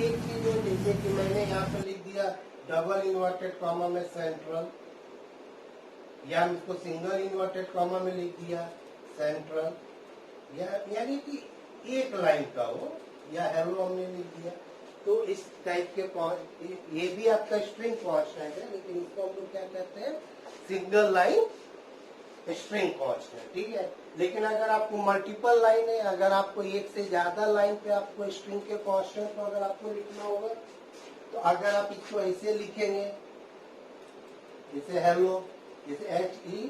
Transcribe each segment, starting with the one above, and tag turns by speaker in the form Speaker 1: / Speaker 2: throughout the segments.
Speaker 1: एक चीज और, जैसे कि मैंने यहाँ पे लिख दिया डबल इन्वर्टेड कॉमा में सेंट्रल, या हम इसको सिंगल इन्वर्टेड कॉमा में लिख दिया सेंट्रल, यानी कि एक लाइन का हो, या हेलो हमने लिख दिया, तो इस टाइप के ये भी आपका स्ट्रिंग कांस्टेंट है, लेकिन इसको हम लोग क्या कहते हैं, सिंगल लाइन स्ट्रिंग कांस्टेंट, ठीक है। लेकिन अगर आपको मल्टीपल लाइन है, अगर आपको एक से ज्यादा लाइन पे आपको स्ट्रिंग के कांस्टेंट को अगर आपको लिखना होगा, तो अगर आप इसको ऐसे लिखेंगे, जैसे हेलो, जैसे HE,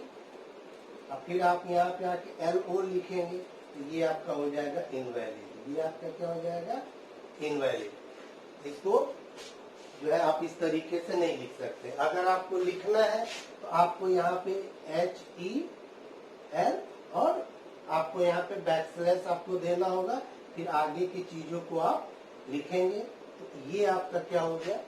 Speaker 1: और फिर आप यहाँ पे आके LO लिखेंगे, तो ये आपका हो जाएगा इनवैलिड, ये आपका क्या हो जाएगा, इनवैलिड। इसको जो है आप इस तरीके से नहीं लिख सकते। अगर आपको लिखना है तो आपको यहाँ पे HEL और आपको यहाँ पे बैकस्लैश आपको देना होगा, फिर आगे की चीजों को आप लिखेंगे, तो ये आपका क्या हो गया,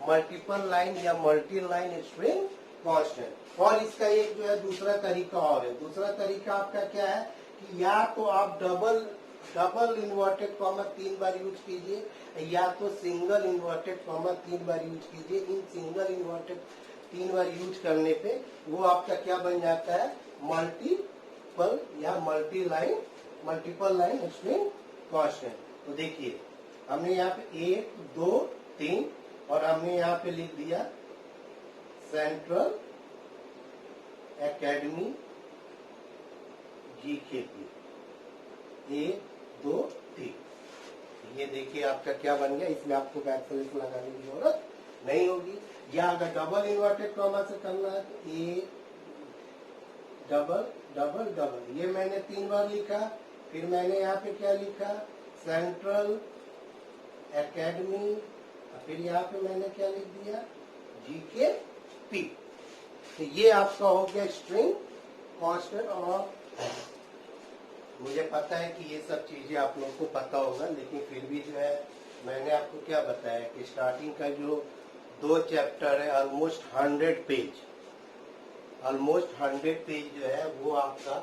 Speaker 1: मल्टीपल लाइन या मल्टी लाइन स्ट्रिंग कांस्टेंट। और इसका एक जो है दूसरा तरीका और है, दूसरा तरीका आपका क्या है कि या तो आप डबल इन्वर्टेड कॉमा 3 बार यूज कीजिए, या तो सिंगल इन्वर्टेड कॉमा 3 बार यूज कीजिए। In single inverted 3 bar use करने पे वो आपका क्या बन जाता है, मल्टीपल या मल्टीपल लाइन स्ट्रिंग कांस्टेंट। तो देखिए हमने यहाँ पे 1 2 3 और हमने यहाँ पे लिख दिया सेंट्रल एकेडमी GKP 1 2 3। ये देखिए आपका क्या बन गया, इसमें आपको बैकस्लैश लगाने की जरूरत नहीं होगी। या अगर डबल इन्वर्टेड कॉमा से करना है तो एक डबल डबल डबल, ये मैंने 3 बार लिखा, फिर मैंने यहाँ पे क्या लिखा, सेंट्रल एकेडमी, फिर यहाँ पे मैंने क्या लिख दिया, GKP। तो ये आपका हो गया स्ट्रिंग कांस्टेंट। और मुझे पता है कि ये सब चीजें आप लोगों को पता होगा, लेकिन फिर भी जो है मैंने आपको क्या बताया कि स्टार्टिंग का जो 2 चैप्टर है, ऑलमोस्ट 100 पेज जो है वो आपका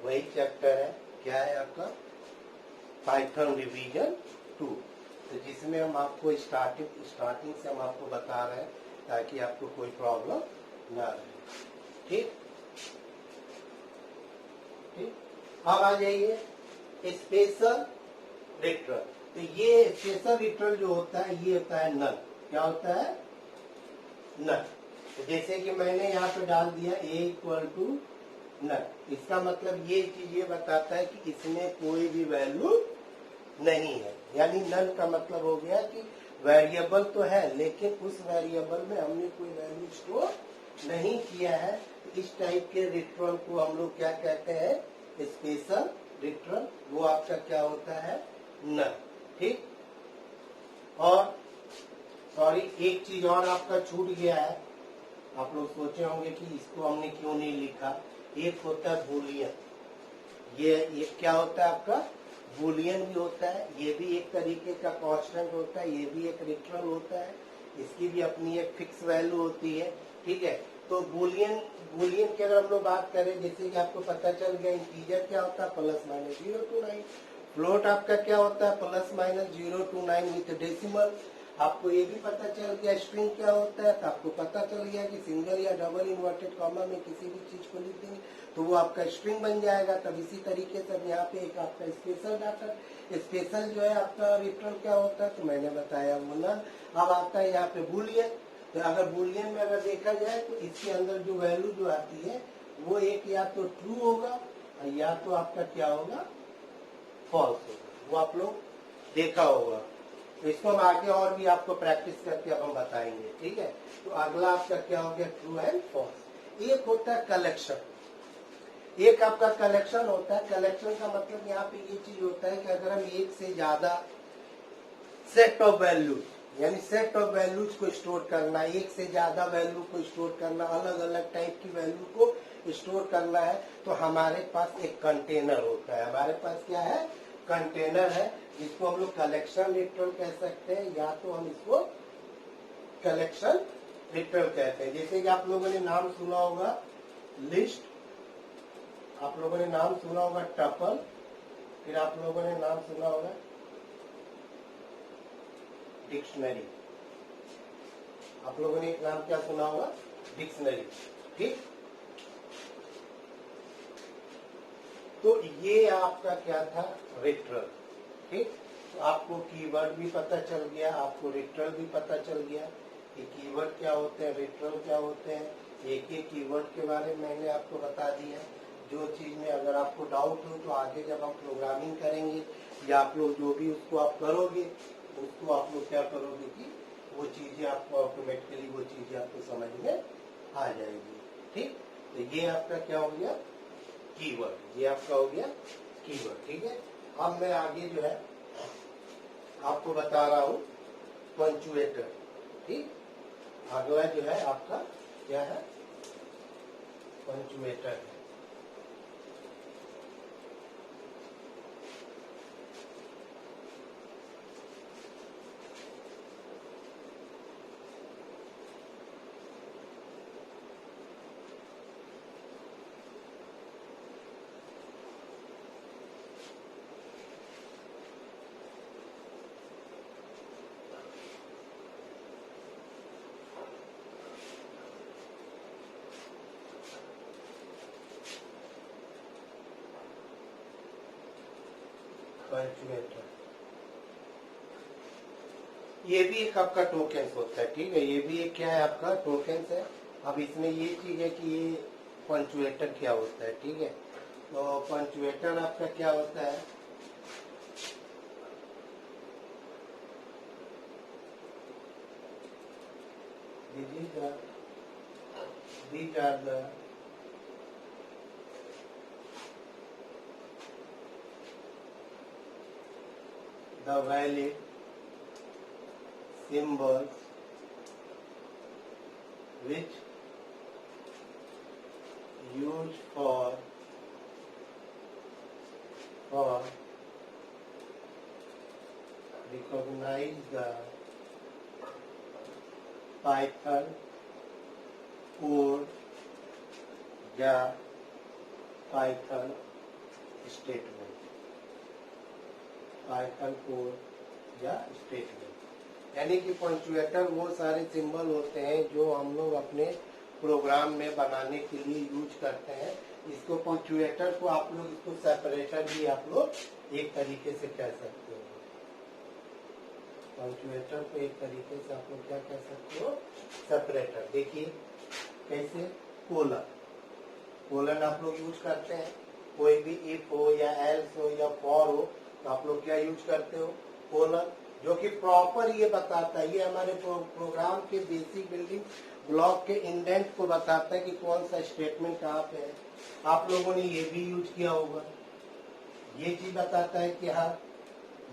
Speaker 1: वही चैप्टर है, क्या है आपका, पाइथन रिवीजन 2। तो जिसमें हम आपको स्टार्टिंग से हम आपको बता रहे हैं ताकि आपको कोई प्रॉब्लम ना रहे, ठीक। अब आ जाइए स्पेशल लिटरल। तो ये स्पेशल लिटरल जो होता है ये होता है नल। क्या होता है, नल। तो जैसे कि मैंने यहाँ पे डाल दिया A = नल, इसका मतलब ये चीज ये बताता है कि इसमें कोई भी वैल्यू नहीं है। यानी नल का मतलब हो गया कि वेरिएबल तो है लेकिन उस वेरिएबल में हमने कोई वैल्यू स्टोर नहीं किया है। तो इस टाइप के लिटरल को हम लोग क्या कहते हैं, स्पेशल लिटरल। वो आपका क्या होता है, नल, ठीक। और सॉरी, एक चीज और आपका छूट गया है, आप लोग सोचे होंगे कि इसको हमने क्यों नहीं लिखा। एक होता है बूलियन, ये क्या होता है आपका, बूलियन भी होता है, ये भी एक तरीके का कांस्टेंट होता है, ये भी एक लिटरल होता है, इसकी भी अपनी एक फिक्स वैल्यू होती है, ठीक है। तो बूलियन की अगर हम लोग बात करें, जैसे कि आपको पता चल गया इंटीजर क्या होता है, +-0 to 9। फ्लोट आपका क्या होता है, +-0 to 9 विथ डेसिमल। आपको ये भी पता चल गया स्ट्रिंग क्या होता है, तो आपको पता चल गया कि सिंगल या डबल इन्वर्टेड कॉमा में किसी भी चीज को लिख देंगे तो वो आपका स्ट्रिंग बन जाएगा। तब इसी तरीके से यहाँ पे एक आपका स्पेशल डाटा, स्पेशल जो है आपका रिटर्न क्या होता है, तो मैंने बताया वो नल। अब आता है यहाँ पे बूलियन। तो अगर बूलियन में अगर देखा जाए तो इसके अंदर जो वैल्यू जो आती है वो एक या तो ट्रू होगा या तो आपका क्या होगा, फॉल्स होगा। वो आप लोग देखा होगा। तो इसको हम आगे और भी आपको प्रैक्टिस करके अब हम बताएंगे, ठीक है। तो अगला आपका क्या हो गया, ट्रू एंड फॉल्स। एक होता है कलेक्शन, एक आपका कलेक्शन होता है। कलेक्शन का मतलब यहाँ पे ये चीज होता है कि अगर हम एक से ज्यादा सेट ऑफ वैल्यूज, यानी सेट ऑफ वैल्यूज को स्टोर करना, एक से ज्यादा वैल्यू को स्टोर करना, अलग अलग टाइप की वैल्यू को स्टोर करना है, तो हमारे पास एक कंटेनर होता है। हमारे पास क्या है, कंटेनर है, जिसको हम लोग कलेक्शन लिटरल कह सकते हैं, या तो हम इसको कलेक्शन लिटरल कहते हैं। जैसे कि आप लोगों ने नाम सुना होगा लिस्ट, आप लोगों ने नाम सुना होगा टपल, फिर आप लोगों ने नाम सुना होगा डिक्शनरी। आप लोगों ने एक नाम क्या सुना होगा, डिक्शनरी। ठीक, तो ये आपका क्या था, रेक्टरल। ठीक, तो आपको कीवर्ड भी पता चल गया, आपको रेक्टरल भी पता चल गया कि कीवर्ड क्या होते हैं, रेक्टरल क्या होते हैं। एक एक कीवर्ड के बारे में मैंने आपको बता दिया। जो चीज में अगर आपको डाउट हो तो आगे जब हम प्रोग्रामिंग करेंगे या आप लोग जो भी उसको आप करोगे, उसको आप लोग क्या करोगे कि वो चीजें आपको ऑटोमेटिकली वो चीजें आपको समझ में आ जाएगी। ठीक, तो ये आपका क्या हो गया, कीवर्ड। ये आपका हो गया कीवर्ड। ठीक है, अब मैं आगे जो है आपको बता रहा हूं पंचुएटर। ठीक, अगला जो है आपका क्या है, पंचुएटर है। पंचुएटर ये भी एक आपका टोकेंस होता है। ठीक है, ये भी एक क्या है, आपका टोकेंस है। अब इसमें ये चीज है कि ये पंचुएटर क्या होता है। ठीक है, तो पंचुएटर आपका क्या होता है, these are the valid symbols which used for recognize the Python code या Python statement, Python code या statement। यानी कि पंचुएटर वो सारे सिंबल होते हैं जो हम लोग अपने प्रोग्राम में बनाने के लिए यूज करते हैं। इसको पंचुएटर को आप लोग इसको सेपरेटर भी आप लोग एक तरीके से कह सकते हो। पंचुएटर को एक तरीके से आप लोग क्या कह सकते हो, सेपरेटर। देखिए कैसे, कोलन, कोलन आप लोग यूज करते हैं। कोई भी इफ हो या एल्स हो या फॉर हो तो आप लोग क्या यूज करते हो, कोलन, जो कि प्रॉपर ये बताता है, ये हमारे प्रोग्राम के बेसिक बिल्डिंग ब्लॉक के इंडेंट को बताता है कि कौन सा स्टेटमेंट कहाँ पे है। आप लोगों ने ये भी यूज किया होगा, ये चीज बताता है कि हाँ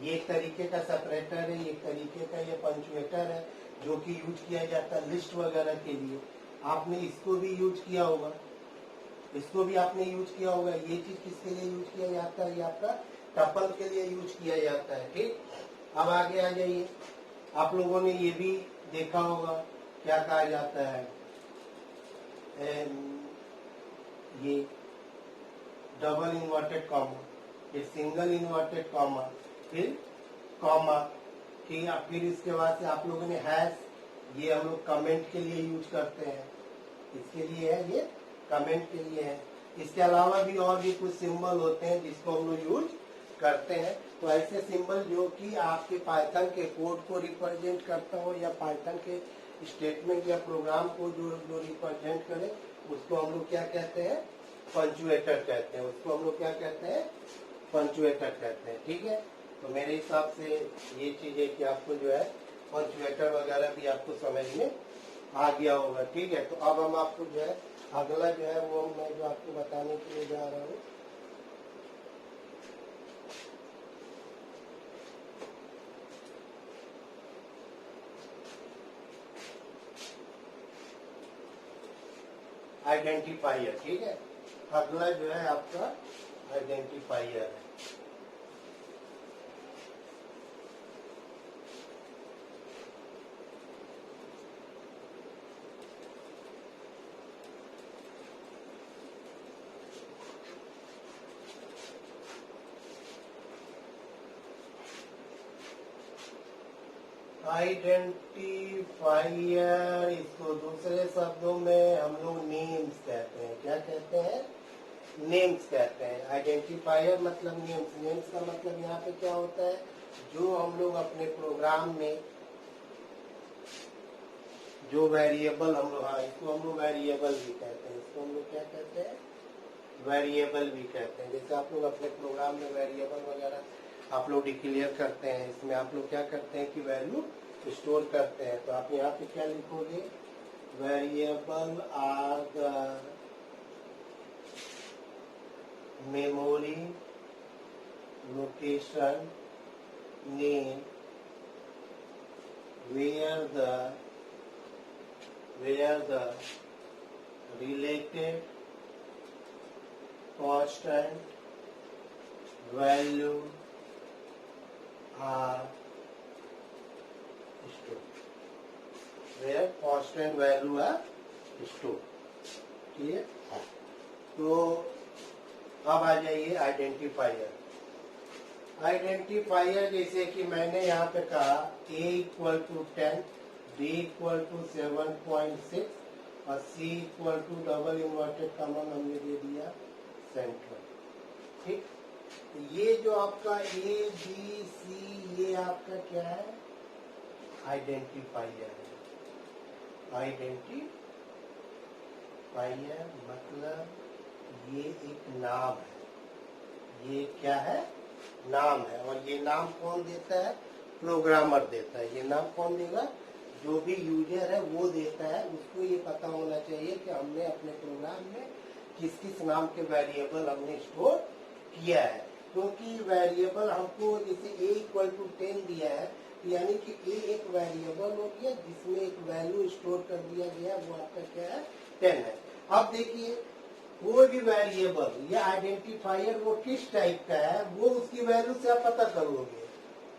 Speaker 1: ये एक तरीके का सेपरेटर है, एक तरीके का ये पंचुएटर है जो कि यूज किया जाता है लिस्ट वगैरह के लिए। आपने इसको भी यूज किया होगा, इसको भी आपने यूज किया होगा। ये चीज किसके लिए यूज किया जाता है, ये आपका टपल के लिए यूज किया जाता है। ठीक, अब आगे आ जाइए। आप लोगों ने ये भी देखा होगा क्या कहा जाता है, ये डबल इन्वर्टेड कॉमा, ये सिंगल इन्वर्टेड कॉमा, फिर कॉमा। ठीक है, फिर इसके बाद से आप लोगों ने हैश, ये हम लोग कमेंट के लिए यूज करते हैं, इसके लिए है, ये कमेंट के लिए है। इसके अलावा भी और भी कुछ सिंबल होते हैं जिसको हम लोग यूज करते हैं। तो ऐसे सिंबल जो कि आपके पाइथन के कोड को रिप्रेजेंट करता हो या पाइथन के स्टेटमेंट या प्रोग्राम को जो रिप्रेजेंट करे, उसको हम लोग क्या कहते हैं, पंचुएटर कहते हैं। उसको हम लोग क्या कहते हैं, पंचुएटर कहते हैं। ठीक है, तो मेरे हिसाब से ये चीज है कि आपको जो है पंचुएटर वगैरह भी आपको समझ में आ गया होगा। ठीक है, तो अब हम आपको जो है अगला जो है वो मैं जो आपको बताने के लिए जा रहा हूँ, आइडेंटिफायर। ठीक है, अगला जो है आपका आइडेंटिफायर है। आइडेंटिफायर, इसको दूसरे शब्दों में हम लोग नेम्स कहते हैं। क्या कहते हैं? नेम्स कहते हैं। आइडेंटिफायर मतलब नेम्स। नेम्स का मतलब यहाँ पे क्या होता है, जो हम लोग अपने प्रोग्राम में जो वेरिएबल हम लोग, हाँ इसको हम लोग वेरिएबल भी कहते हैं। इसको हम लोग क्या कहते हैं? वेरिएबल भी कहते हैं। जैसे आप लोग अपने प्रोग्राम में वेरिएबल वगैरह आप लोग डिक्लेयर करते हैं, इसमें आप लोग क्या करते हैं कि वैल्यू स्टोर करते हैं। तो आप यहाँ पे क्या लिखोगे? Variable are the memory location name where the related constant value are stored, where constant value are stored। ठीक है, तो अब आ जाइए आइडेंटिफायर। आइडेंटिफायर जैसे कि मैंने यहाँ पे कहा a equal to 10, b equal to 7.6 और c equal to double inverted comma हमने दे दिया सेंट्रल। ठीक, तो ये जो आपका a b c ये आपका क्या है? आइडेंटिफायर है। आइडेंटिफायर मतलब ये एक नाम है। ये क्या है? नाम है। और ये नाम कौन देता है? प्रोग्रामर देता है। ये नाम कौन देगा? जो भी यूजर है वो देता है। उसको ये पता होना चाहिए कि हमने अपने प्रोग्राम में किस किस नाम के वेरिएबल हमने स्टोर किया है। क्योंकि वेरिएबल हमको जैसे a इक्वल टू 10 दिया है, यानी कि a एक वेरिएबल हो गया जिसमें एक वैल्यू स्टोर कर दिया गया, वो आपका क्या है? 10 है। अब देखिए, कोई भी वेरिएबल या आइडेंटिफायर वो किस टाइप का है, वो उसकी वैल्यू से आप पता करोगे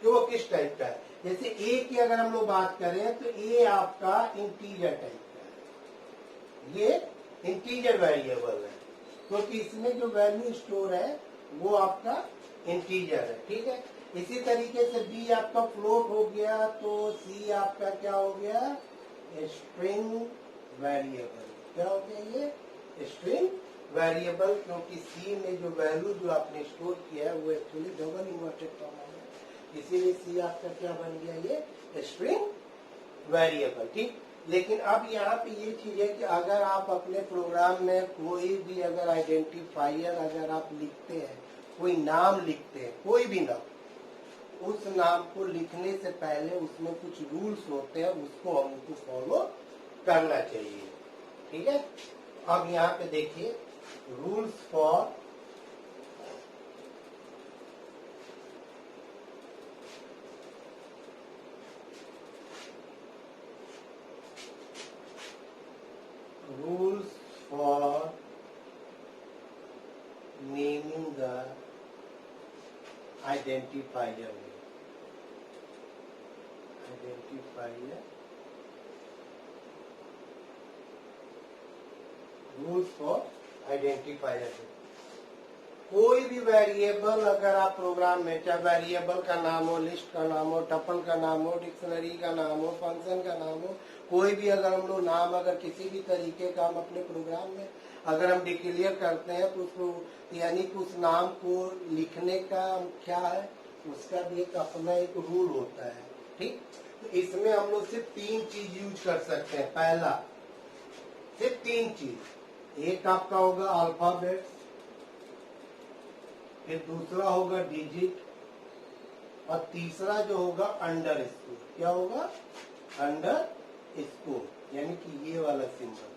Speaker 1: कि वो किस टाइप का है। जैसे ए की अगर हम लोग बात करें तो ए आपका इंटीजर टाइप का है। ये इंटीजर वेरिएबल है क्योंकि इसमें जो वैल्यू स्टोर है वो आपका इंटीजर है। ठीक है, इसी तरीके से बी आपका फ्लोट हो गया, तो सी आपका क्या हो गया? String variable. क्या हो गया? ये स्ट्रिंग वेरिएबल, क्योंकि सी में जो वैल्यू जो आपने स्टोर किया है वो एक्चुअली डबल इन्वर्टेड कॉमा है, इसीलिए सी आपका क्या बन गया? ये स्ट्रिंग वेरिएबल। ठीक, लेकिन अब यहाँ पे ये चीज है कि अगर आप अपने प्रोग्राम में कोई भी अगर आइडेंटिफायर अगर आप लिखते हैं, कोई नाम लिखते हैं, कोई भी नाम, उस नाम को लिखने से पहले उसमें कुछ रूल्स होते हैं, उसको हमको फॉलो करना चाहिए। ठीक है, अब यहाँ पे देखिए rules for naming the identifier। Rules for identifier. कोई भी वेरिएबल अगर आप प्रोग्राम में, चाहे वेरिएबल का नाम हो, लिस्ट का नाम हो, टपल का नाम हो, डिक्शनरी का नाम हो, फंक्शन का नाम हो, कोई भी अगर हम लोग नाम अगर किसी भी तरीके का हम अपने प्रोग्राम में अगर हम डिक्लेयर करते हैं तो उसको यानी कि उस नाम को लिखने का क्या है, उसका भी एक अपना एक रूल होता है। ठीक, तो इसमें हम लोग सिर्फ 3 चीज यूज कर सकते हैं। पहला सिर्फ 3 चीज, एक आपका होगा अल्फाबेट, फिर दूसरा होगा डिजिट और तीसरा जो होगा अंडर स्कोर। क्या होगा? अंडर स्कोर, यानी कि ये वाला सिंबल।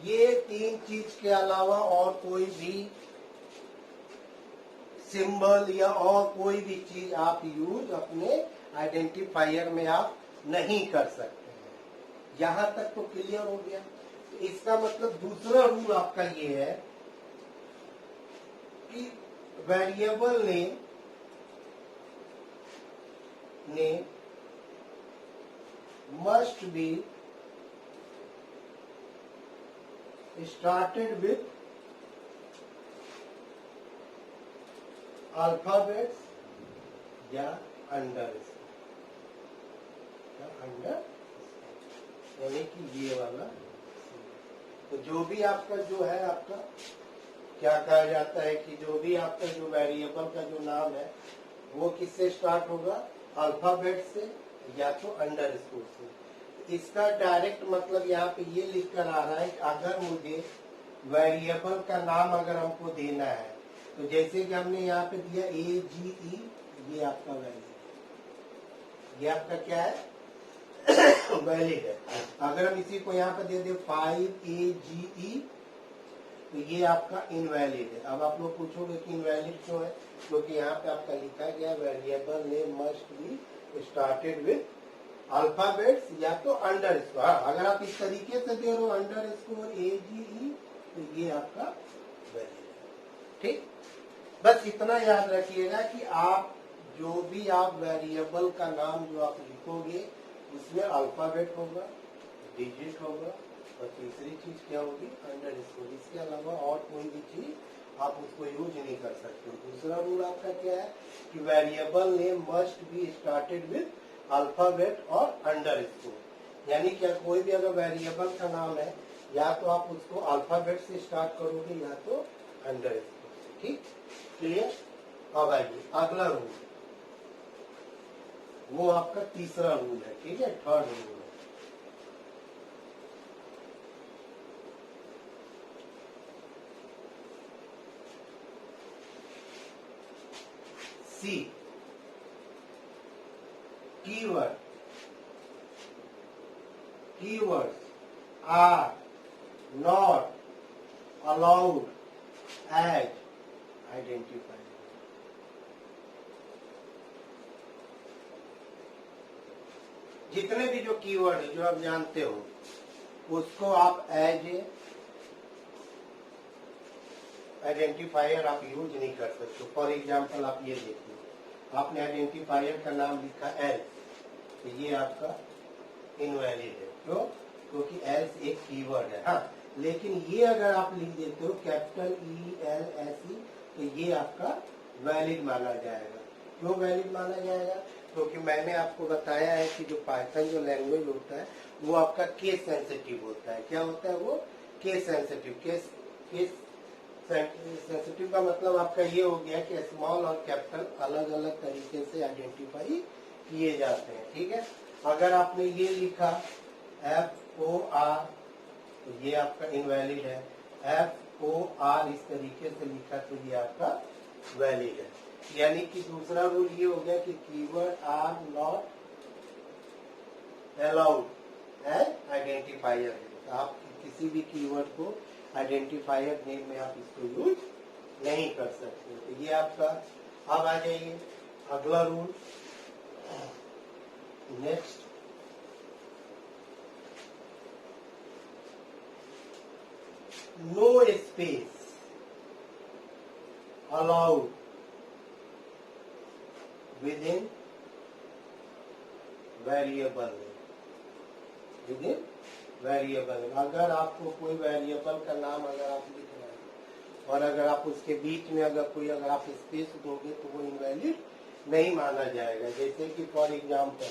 Speaker 1: ये 3 चीज के अलावा और कोई भी सिंबल या और कोई भी चीज आप यूज अपने आइडेंटिफायर में आप नहीं कर सकते हैं। यहां तक तो क्लियर हो गया। इसका मतलब दूसरा रूल आपका ये है कि वेरिएबल ने must be started with alphabets या अंडरस्कोर। जाएगा अंडर, यानी कि ये वाला। तो जो भी आपका जो है आपका क्या कहा जाता है कि जो भी आपका जो वेरिएबल का जो नाम है वो किससे स्टार्ट होगा, अल्फाबेट से या तो अंडर स्कोर से। इसका डायरेक्ट मतलब यहाँ पे ये लिख कर आ रहा है कि अगर मुझे वेरिएबल का नाम अगर हमको देना है तो जैसे कि हमने यहाँ पे दिया AGE, ये आपका वैलिड, ये आपका क्या है वैलिड है। अगर हम इसी को यहाँ पे दे दे 5AGE तो ये आपका इनवैलिड है। अब आप लोग पूछोगे कि इनवैलिड क्यों है, क्योंकि यहाँ पे आपका लिखा गया variable name must be started with alphabets या तो अंडर स्कोर। अगर आप इस तरीके से दे रहे हो अंडर स्कोर AGE तो ये आपका वैलिड है। ठीक, बस इतना याद रखिएगा कि आप जो भी आप वेरिएबल का नाम जो आप लिखोगे उसमें अल्फाबेट होगा, डिजिट होगा और तीसरी चीज क्या होगी, अंडर स्कोर। इसके अलावा और कोई भी चीज आप उसको यूज नहीं कर सकते। दूसरा रूल आपका क्या है कि variable name must be started with alphabet और अंडर स्कोर, यानी क्या कोई भी अगर वेरिएबल का नाम है या तो आप उसको अल्फाबेट से स्टार्ट करोगे या तो अंडर स्कोर से। ठीक, क्लियर। अब आइए अगला रूल, वो आपका तीसरा रूल है। ठीक है, थर्ड रूल है। C, keyword, keywords are not allowed as identifier। जितने भी जो कीवर्ड है जो आप जानते हो उसको आप एज ए आइडेंटिफायर आप यूज नहीं कर सकते। फॉर एग्जाम्पल आप ये देखिए, आपने आइडेंटिफायर का नाम लिखा एल्स, तो ये आपका इनवैलिड है। क्यों? क्योंकि एल्स एक कीवर्ड है। हाँ, लेकिन ये अगर आप लिख देते हो कैपिटल ELSE तो ये आपका वैलिड माना जाएगा। क्यों वैलिड माना जाएगा? क्योंकि मैंने आपको बताया है कि जो पाइथन जो लैंग्वेज होता है वो आपका केस सेंसिटिव होता है। क्या होता है वो? Case sensitive. केस सेंसिटिव का मतलब आपका ये हो गया कि स्मॉल और कैपिटल अलग अलग तरीके से आइडेंटिफाई किए जाते हैं। ठीक है, अगर आपने ये लिखा FOR तो ये आपका इनवैलिड है। FOR इस तरीके से लिखा तो ये आपका वैलिड है। यानी कि दूसरा रूल ये हो गया कि keyword are not allowed as identifier. आप किसी भी कीवर्ड को आइडेंटिफायर नेम में आप इसको यूज नहीं कर सकते। तो ये आपका। अब आ जाइए अगला rule, next, no space allowed within variable. Within variable, अगर आपको कोई वेरिएबल का नाम अगर आप लिख रहे हैं और अगर आप उसके बीच में अगर आप स्पेस दोगे तो वो इनवैलिड नहीं माना जाएगा। जैसे कि फॉर एग्जाम्पल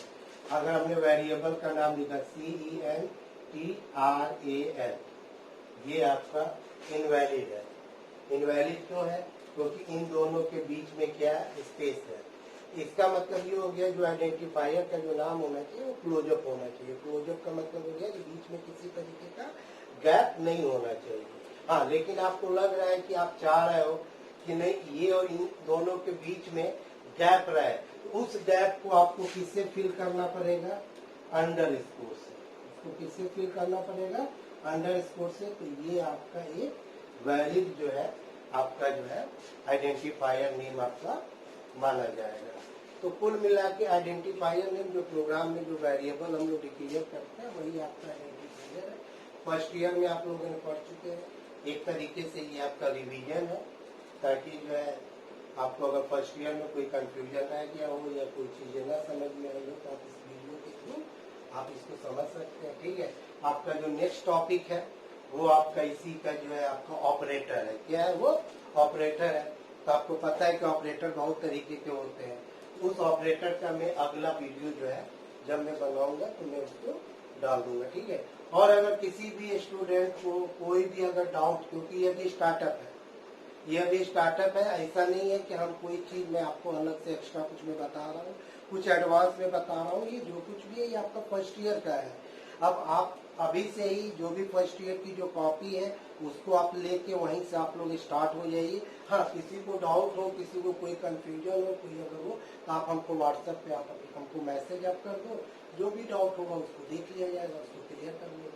Speaker 1: अगर हमने वेरिएबल का नाम लिखा CENTRAL, ये आपका इनवैलिड है। इनवैलिड क्यों है? क्योंकि इन दोनों के बीच में क्या स्पेस है। इसका मतलब ये हो गया जो आइडेंटिफायर का जो नाम होना चाहिए वो क्लोजअप होना चाहिए। क्लोजअप का मतलब हो गया कि बीच में किसी तरीके का गैप नहीं होना चाहिए। हाँ, लेकिन आपको लग रहा है कि आप चाह रहे हो कि नहीं ये और इन दोनों के बीच में गैप रहे, उस गैप को आपको किससे फिल करना पड़ेगा? अंडर स्कोर से। इसको किससे फिल करना पड़ेगा? अंडर स्कोर से। तो ये आपका एक वैलिड जो है आपका जो है आइडेंटिफायर नेम आपका माना जाएगा। तो कुल मिला के आइडेंटिफायर नेम जो प्रोग्राम में जो वेरिएबल हम लोग डिक्लेयर करते हैं वही आपका आइडेंटिफायर है। फर्स्ट ईयर में आप लोगों ने पढ़ चुके हैं। एक तरीके से ये आपका रिवीजन है ताकि जो है आपको अगर फर्स्ट ईयर में कोई कंफ्यूजन आ गया हो या कोई चीजें ना समझ में आई हो तो आप इस वीडियो के थ्रू आप इसको समझ सकते हैं। ठीक है, आपका जो नेक्स्ट टॉपिक है वो आपका इसी का जो है आपका ऑपरेटर है। क्या है वो? ऑपरेटर है। तो आपको पता है कि ऑपरेटर बहुत तरीके के होते हैं। उस ऑपरेटर का मैं अगला वीडियो जो है जब मैं बनाऊंगा तो मैं उसको डाल दूंगा, ठीक है। और अगर किसी भी स्टूडेंट को कोई भी अगर डाउट, क्योंकि ये भी स्टार्टअप है, यह भी स्टार्टअप है, ऐसा नहीं है कि हम कोई चीज मैं आपको अलग से एक्स्ट्रा कुछ में बता रहा हूँ, कुछ एडवांस में बता रहा हूँ। ये जो कुछ भी है ये आपका फर्स्ट ईयर का है। अब आप अभी से ही जो भी फर्स्ट ईयर की जो कॉपी है उसको आप लेके वहीं से आप लोग स्टार्ट हो जाइए। हाँ, किसी को डाउट हो, किसी को कोई कंफ्यूजन हो, कोई अगर हो तो आप हमको व्हाट्सएप पे आप हमको मैसेज आप कर दो, जो भी डाउट होगा उसको देख लिया जाएगा, उसको क्लियर कर लिया